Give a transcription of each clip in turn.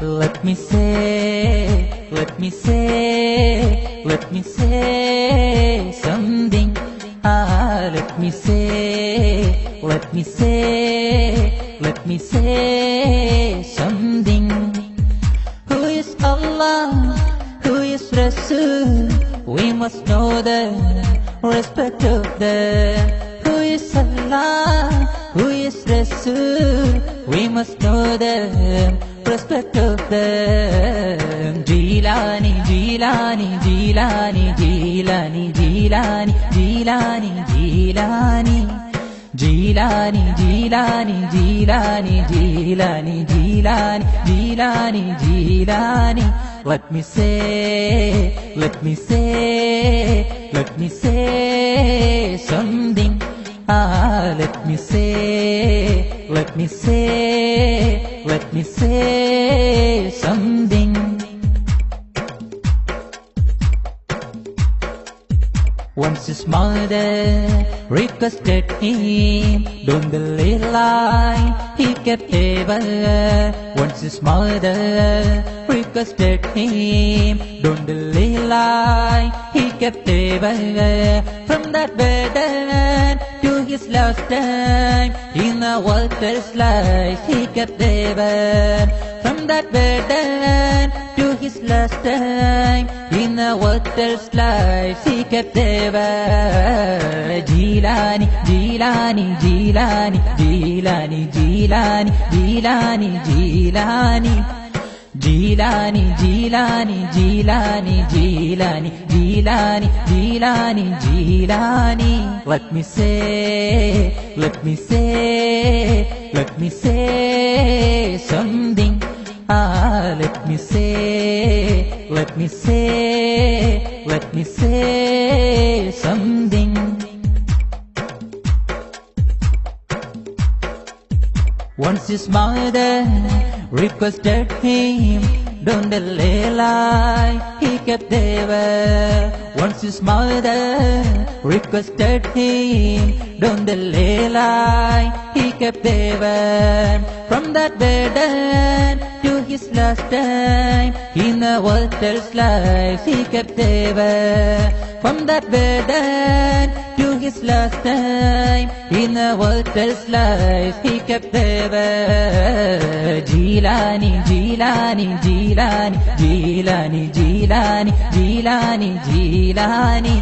Let me say, let me say, let me say something. Let me say, let me say, let me say something. Who is Allah? Who is Rasul? We must know the respect of them. Who is Allah? Who is Rasul? We must know the respect of them. Jilani, Jilani, Jilani, Jilani, Jilani, Jilani, Jilani. Jilani, Jilani, Jilani, Jilani, Jilani, Jilani, Jilani. Let me say, let me say, let me say something. Let me say, let me say, let me say something. Once his mother requested him, don't believe lie, he kept ever. Once his mother requested him, don't believe lie, he kept ever. From that burden to his last time, in the water's life, he kept ever. From that burden to his last time, in the water's life, he kept ever. Jilani, Jilani, Jilani, Jilani, Jilani, Jilani, Jilani. Jilani, Jilani, Jilani, Jilani, Jilani, Jilani, Jilani. Let me say, let me say, let me say something. Let me say, let me say, let me say something. Once his mother requested him, don't delay lie, he kept ever. Once his mother requested him, don't delay lie, he kept ever. From that burden to his last time, in the water's life, he kept ever. From that burden to his last time, in the water's life, he kept ever. Jilani, Jilani, Jilani, Jilani, Jilani, Jilani, Jilani.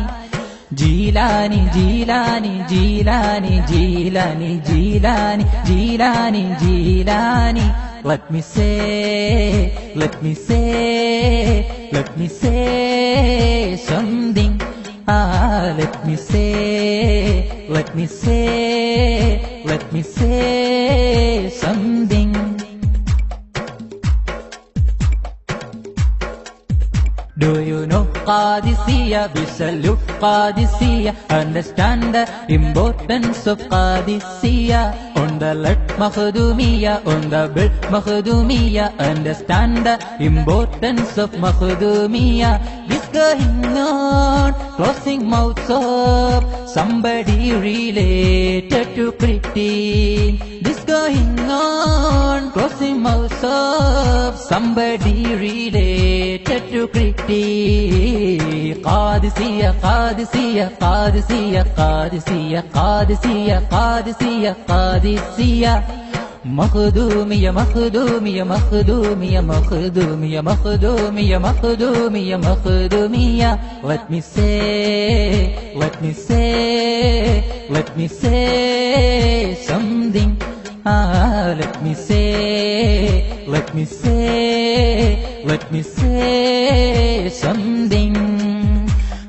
Jilani, Jilani, Jilani, Jilani, Jilani, Jilani, Jilani. Let me say, let me say, let me say something. Let me say, let me say, let me say something. Do you know Qadisiyya? We salute Qadisiyya. Understand the importance of Qadisiyya. On the left Makhdumiyya, on the belt Makhdumiyya. Understand the importance of Makhdumiyya. This going on, closing mouths of somebody related to critique. This going on, closing mouths of somebody related to critique. Qadisiyya, Qadisiyya, Qadisiyya, Qadisiyya, Qadisiyya, Qadisiyya, Qadisiyya. Makhdumiyya, Makhdumiyya, Makhdumiyya, Makhdumiyya, Makhdumiyya, Makhdumiyya, Makhdumiyya. Let me say, let me say, let me say something. Let me say, let me say, let me say something.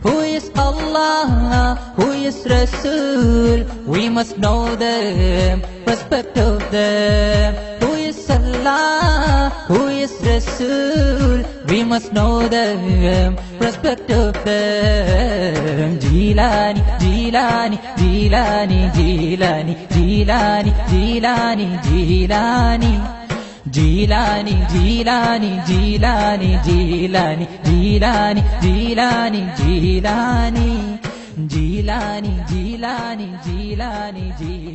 Who is Allah? Who is Rasul? We must know them, respect of them. Who is Allah? Who is Rasul? We must know them, respect of them. Jilani, Jilani, Jilani, Jilani, Jilani, Jilani, Jilani. Jilani, Jilani, Jilani, Jilani, Jilani, Jilani, Jilani. Jilani, Jilani, Jilani, Jilani.